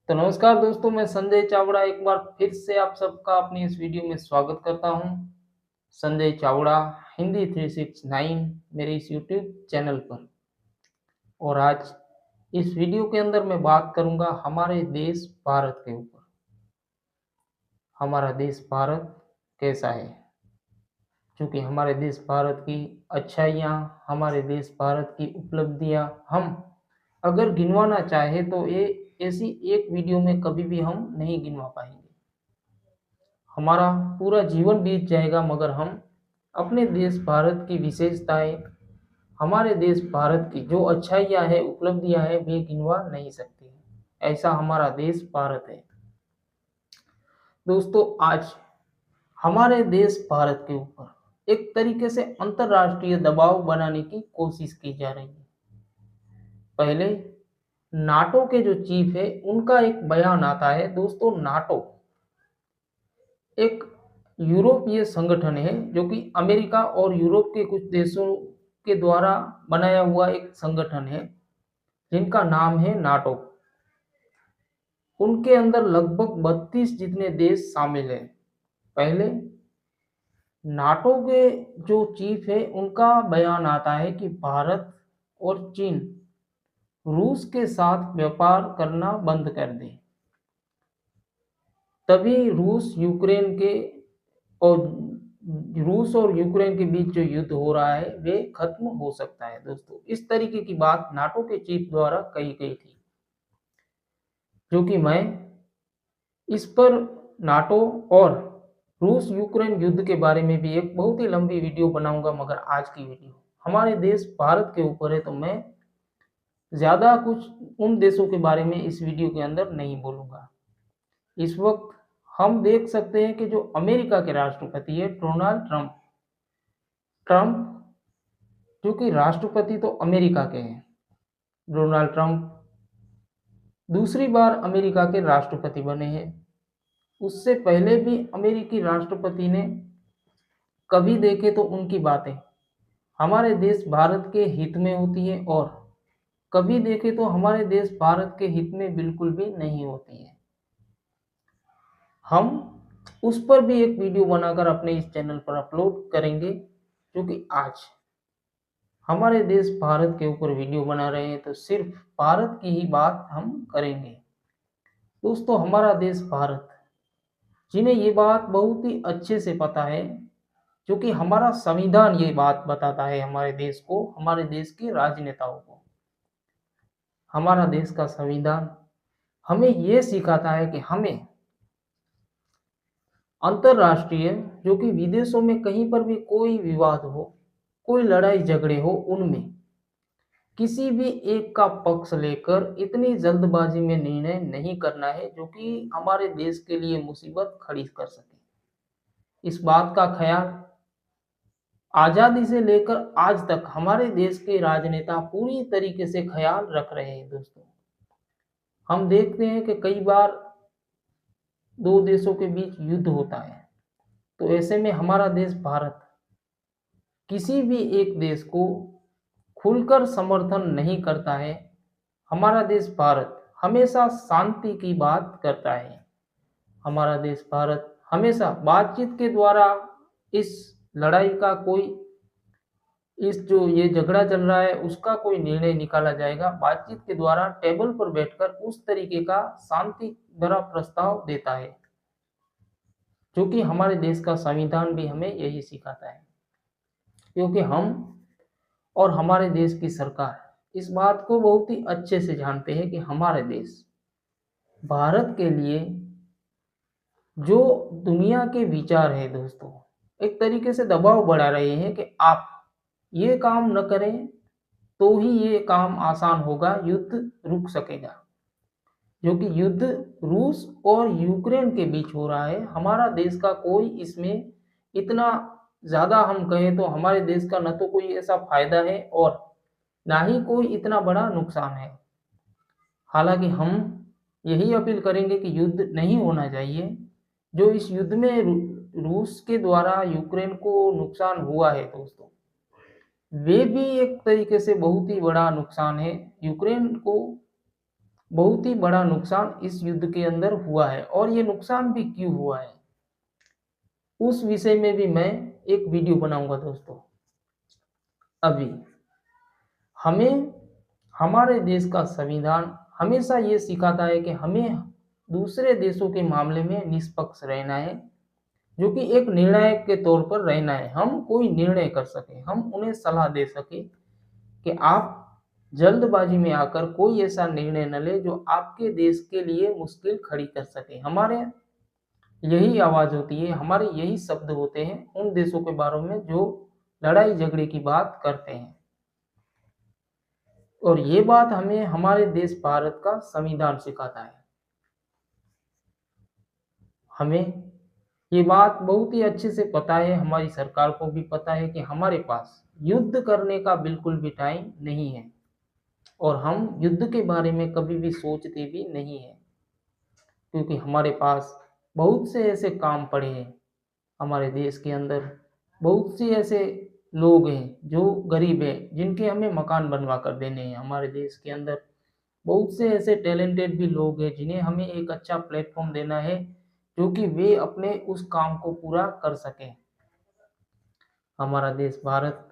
तो नमस्कार दोस्तों, मैं संजय चावड़ा एक बार फिर से आप सबका अपनी इस वीडियो में स्वागत करता हूं। संजय चावड़ा हिंदी 369 मेरे इस यूट्यूब चैनल पर। और आज इस वीडियो के अंदर मैं बात करूंगा हमारे देश भारत के ऊपर। हमारा देश भारत कैसा है, क्योंकि हमारे देश भारत की अच्छाइयाँ, हमारे देश भारत की उपलब्धियाँ हम अगर गिनवाना चाहे तो ये ऐसी एक वीडियो में कभी भी हम नहीं गिनवा पाएंगे। हमारा पूरा जीवन बीत जाएगा मगर हम अपने देश भारत की विशेषताएं, हमारे देश भारत की जो अच्छाइयाँ हैं, उपलब्धियाँ हैं, वे गिनवा नहीं सकते। ऐसा हमारा देश भारत है। दोस्तों, आज हमारे देश भारत के ऊपर एक तरीके से अंतर्राष्ट्रीय दबाव बनाने की कोशिश की जा रही है। पहले नाटो के जो चीफ है उनका एक बयान आता है। दोस्तों, नाटो एक यूरोपीय संगठन है जो कि अमेरिका और यूरोप के कुछ देशों के द्वारा बनाया हुआ एक संगठन है जिनका नाम है नाटो। उनके अंदर लगभग 32 जितने देश शामिल हैं। पहले नाटो के जो चीफ है उनका बयान आता है कि भारत और चीन रूस के साथ व्यापार करना बंद कर दे, तभी और रूस और यूक्रेन के बीच जो युद्ध हो रहा है वे खत्म हो सकता है। दोस्तों, इस तरीके की बात नाटो के चीफ द्वारा कही गई थी, जो कि मैं इस पर नाटो और रूस यूक्रेन युद्ध के बारे में भी एक बहुत ही लंबी वीडियो बनाऊंगा, मगर आज की वीडियो हमारे देश भारत के ऊपर है तो मैं ज्यादा कुछ उन देशों के बारे में इस वीडियो के अंदर नहीं बोलूंगा। इस वक्त हम देख सकते हैं कि जो अमेरिका के राष्ट्रपति है डोनाल्ड ट्रंप ट्रंप जो कि राष्ट्रपति तो अमेरिका के हैं, डोनाल्ड ट्रंप दूसरी बार अमेरिका के राष्ट्रपति बने हैं। उससे पहले भी अमेरिकी राष्ट्रपति ने कभी देखे तो उनकी बातें हमारे देश भारत के हित में होती है और कभी देखे तो हमारे देश भारत के हित में बिल्कुल भी नहीं होती है। हम उस पर भी एक वीडियो बनाकर अपने इस चैनल पर अपलोड करेंगे, क्योंकि आज हमारे देश भारत के ऊपर वीडियो बना रहे हैं तो सिर्फ भारत की ही बात हम करेंगे। दोस्तों, हमारा देश भारत, जिन्हें ये बात बहुत ही अच्छे से पता है, क्योंकि हमारा संविधान ये बात बताता है हमारे देश को, हमारे देश के राजनेताओं को। हमारा देश का संविधान हमें ये सिखाता है कि हमें अंतरराष्ट्रीय, जो कि विदेशों में कहीं पर भी कोई विवाद हो, कोई लड़ाई झगड़े हो, उनमें किसी भी एक का पक्ष लेकर इतनी जल्दबाजी में निर्णय नहीं करना है जो कि हमारे देश के लिए मुसीबत खड़ी कर सके। इस बात का ख्याल आजादी से लेकर आज तक हमारे देश के राजनेता पूरी तरीके से ख्याल रख रहे हैं। दोस्तों, हम देखते हैं कि कई बार दो देशों के बीच युद्ध होता है, तो ऐसे में हमारा देश भारत किसी भी एक देश को खुलकर समर्थन नहीं करता है। हमारा देश भारत हमेशा शांति की बात करता है। हमारा देश भारत हमेशा बातचीत के द्वारा इस लड़ाई का कोई, इस जो ये झगड़ा चल रहा है उसका कोई निर्णय निकाला जाएगा। बातचीत के द्वारा टेबल पर बैठकर उस तरीके का शांति भरा प्रस्ताव देता है, जो कि हमारे देश का संविधान भी हमें यही सिखाता है। क्योंकि हम और हमारे देश की सरकार इस बात को बहुत ही अच्छे से जानते हैं कि हमारे देश भारत के लिए जो दुनिया के विचार है, दोस्तों, एक तरीके से दबाव बढ़ा रहे हैं कि आप ये काम न करें तो ही ये काम आसान होगा, युद्ध रुक सकेगा। जो कि युद्ध रूस और यूक्रेन के बीच हो रहा है। हमारा देश का कोई इसमें इतना ज़्यादा, हम कहें तो हमारे देश का न तो कोई ऐसा फायदा है और ना ही कोई इतना बड़ा नुकसान है। हालांकि हम यही अपील करेंगे कि युद्ध नहीं होना चाहिए। जो इस युद्ध में रूस के द्वारा यूक्रेन को नुकसान हुआ है, दोस्तों, वे भी एक तरीके से बहुत ही बड़ा नुकसान है। यूक्रेन को बहुत ही बड़ा नुकसान इस युद्ध के अंदर हुआ है, और ये नुकसान भी क्यों हुआ है उस विषय में भी मैं एक वीडियो बनाऊंगा दोस्तों। अभी हमें हमारे देश का संविधान हमेशा ये सिखाता है कि हमें दूसरे देशों के मामले में निष्पक्ष रहना है, जो कि एक निर्णायक के तौर पर रहना है। हम कोई निर्णय कर सके, हम उन्हें सलाह दे सके कि आप जल्दबाजी में आकर कोई ऐसा निर्णय न ले जो आपके देश के लिए मुश्किल खड़ी कर सके। हमारे यही आवाज होती है, हमारे यही शब्द होते हैं उन देशों के बारे में जो लड़ाई झगड़े की बात करते हैं। और ये बात हमें हमारे देश भारत का संविधान सिखाता है। हमें ये बात बहुत ही अच्छे से पता है, हमारी सरकार को भी पता है कि हमारे पास युद्ध करने का बिल्कुल भी टाइम नहीं है, और हम युद्ध के बारे में कभी भी सोचते भी नहीं है, क्योंकि हमारे पास बहुत से ऐसे काम पड़े हैं। हमारे देश के अंदर बहुत से ऐसे लोग हैं जो गरीब हैं, जिनके हमें मकान बनवा कर देने हैं। हमारे देश के अंदर बहुत से ऐसे टैलेंटेड भी लोग हैं जिन्हें हमें एक अच्छा प्लेटफॉर्म देना है, जो कि वे अपने उस काम को पूरा कर सकें। हमारा देश भारत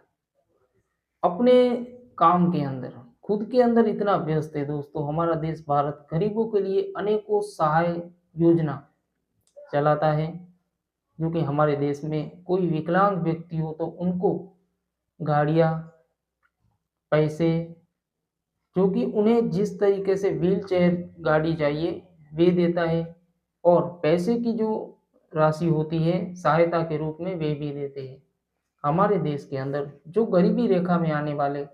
अपने काम के अंदर, खुद के अंदर इतना व्यस्त है दोस्तों। हमारा देश भारत गरीबों के लिए अनेकों सहाय योजना चलाता है, जो कि हमारे देश में कोई विकलांग व्यक्ति हो तो उनको गाड़ियाँ, पैसे, जो कि उन्हें जिस तरीके से व्हील चेयर गाड़ी चाहिए वे देता है, और पैसे की जो राशि होती है सहायता के रूप में वे भी देते हैं। हमारे देश के अंदर जो गरीबी रेखा में आने वाले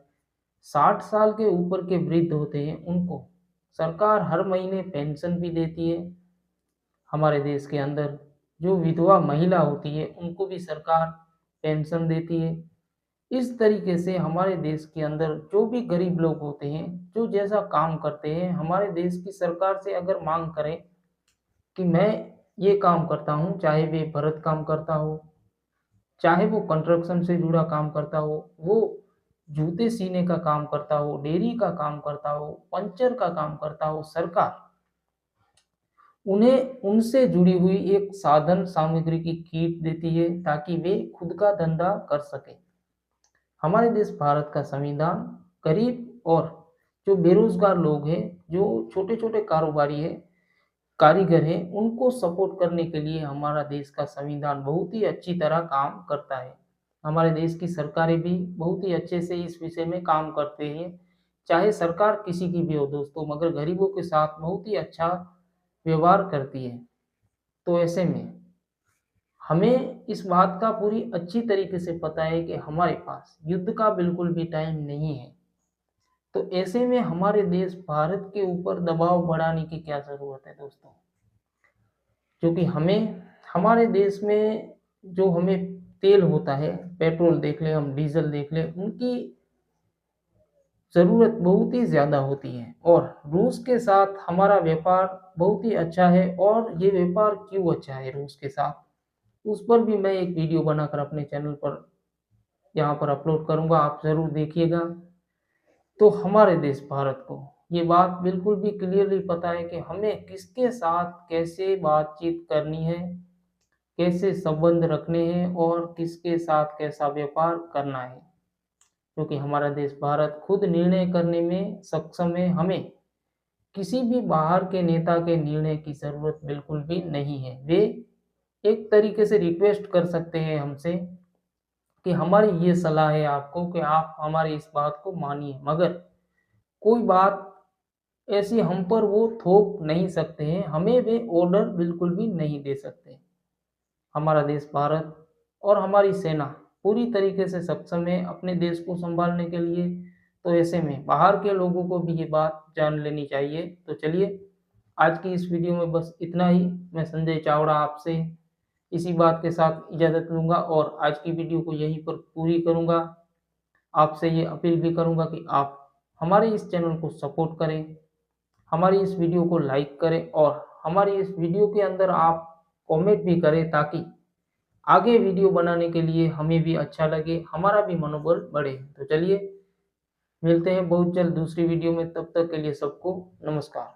60 साल के ऊपर के वृद्ध होते हैं, उनको सरकार हर महीने पेंशन भी देती है। हमारे देश के अंदर जो विधवा महिला होती है उनको भी सरकार पेंशन देती है। इस तरीके से हमारे देश के अंदर जो भी गरीब लोग होते हैं, जो जैसा काम करते हैं, हमारे देश की सरकार से अगर मांग करें कि मैं ये काम करता हूँ, चाहे वे भरत काम करता हो, चाहे वो कंस्ट्रक्शन से जुड़ा काम करता हो, वो जूते सीने का काम करता हो, डेयरी का काम करता हो, पंचर का काम करता हो, सरकार उन्हें उनसे जुड़ी हुई एक साधन सामग्री की किट देती है, ताकि वे खुद का धंधा कर सके। हमारे देश भारत का संविधान गरीब और जो बेरोजगार लोग हैं, जो छोटे छोटे कारोबारी हैं, कारीगर हैं, उनको सपोर्ट करने के लिए हमारा देश का संविधान बहुत ही अच्छी तरह काम करता है। हमारे देश की सरकारें भी बहुत ही अच्छे से इस विषय में काम करते हैं, चाहे सरकार किसी की भी हो दोस्तों, मगर गरीबों के साथ बहुत ही अच्छा व्यवहार करती है। तो ऐसे में हमें इस बात का पूरी अच्छी तरीके से पता है कि हमारे पास युद्ध का बिल्कुल भी टाइम नहीं है। तो ऐसे में हमारे देश भारत के ऊपर दबाव बढ़ाने की क्या ज़रूरत है दोस्तों? क्योंकि हमें हमारे देश में जो हमें तेल होता है, पेट्रोल देख लें, हम डीजल देख लें, उनकी ज़रूरत बहुत ही ज़्यादा होती है, और रूस के साथ हमारा व्यापार बहुत ही अच्छा है। और ये व्यापार क्यों अच्छा है रूस के साथ, उस पर भी मैं एक वीडियो बनाकर अपने चैनल पर यहाँ पर अपलोड करूँगा, आप ज़रूर देखिएगा। तो हमारे देश भारत को ये बात बिल्कुल भी क्लियरली पता है कि हमें किसके साथ कैसे बातचीत करनी है, कैसे संबंध रखने हैं, और किसके साथ कैसा व्यापार करना है। क्योंकि हमारा देश भारत खुद निर्णय करने में सक्षम है, हमें किसी भी बाहर के नेता के निर्णय की ज़रूरत बिल्कुल भी नहीं है। वे एक तरीके से रिक्वेस्ट कर सकते हैं हमसे कि हमारी ये सलाह है आपको कि आप हमारी इस बात को मानिए, मगर कोई बात ऐसी हम पर वो थोप नहीं सकते हैं, हमें वे ऑर्डर बिल्कुल भी नहीं दे सकते। हमारा देश भारत और हमारी सेना पूरी तरीके से सक्षम है अपने देश को संभालने के लिए। तो ऐसे में बाहर के लोगों को भी ये बात जान लेनी चाहिए। तो चलिए, आज की इस वीडियो में बस इतना ही। मैं संजय चावड़ा आपसे इसी बात के साथ इजाज़त लूँगा, और आज की वीडियो को यहीं पर पूरी करूँगा। आपसे ये अपील भी करूँगा कि आप हमारे इस चैनल को सपोर्ट करें, हमारी इस वीडियो को लाइक करें, और हमारी इस वीडियो के अंदर आप कमेंट भी करें, ताकि आगे वीडियो बनाने के लिए हमें भी अच्छा लगे, हमारा भी मनोबल बढ़े। तो चलिए, मिलते हैं बहुत जल्द दूसरी वीडियो में, तब तक के लिए सबको नमस्कार।